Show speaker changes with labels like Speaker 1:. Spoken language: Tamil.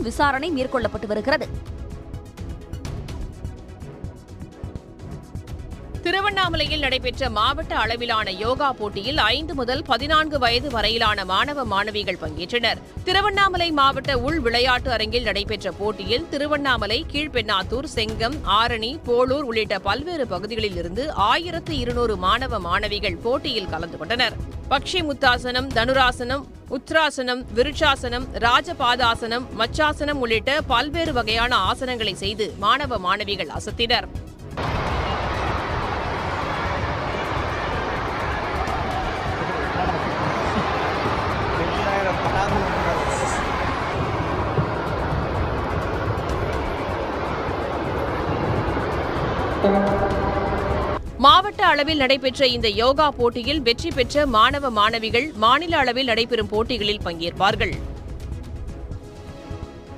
Speaker 1: விசாரணை மேற்கொள்ளப்பட்டு வருகிறது.
Speaker 2: திருவண்ணாமலையில் நடைபெற்ற மாவட்ட அளவிலான யோகா போட்டியில் 5 முதல் 14 வயது வரையிலான மாணவ மாணவிகள் பங்கேற்றனர். திருவண்ணாமலை மாவட்ட உள் விளையாட்டு அரங்கில் நடைபெற்ற போட்டியில் திருவண்ணாமலை, கீழ்பெண்ணாத்தூர், செங்கம், ஆரணி, போளூர் உள்ளிட்ட பல்வேறு பகுதிகளில் இருந்து 1200 மாணவ மாணவிகள் போட்டியில் கலந்து கொண்டனர். பக்ஷி முத்தாசனம், தனுராசனம், உத்ராசனம், விருட்சாசனம், ராஜபாதாசனம், மச்சாசனம் உள்ளிட்ட பல்வேறு வகையான ஆசனங்களை செய்து மாணவ மாணவிகள் அசத்தினர். மாவட்ட அளவில் நடைபெற்ற இந்த யோகா போட்டியில் வெற்றி பெற்ற மாணவ மாணவிகள் மாநில அளவில் நடைபெறும் போட்டிகளில் பங்கேற்பார்கள்.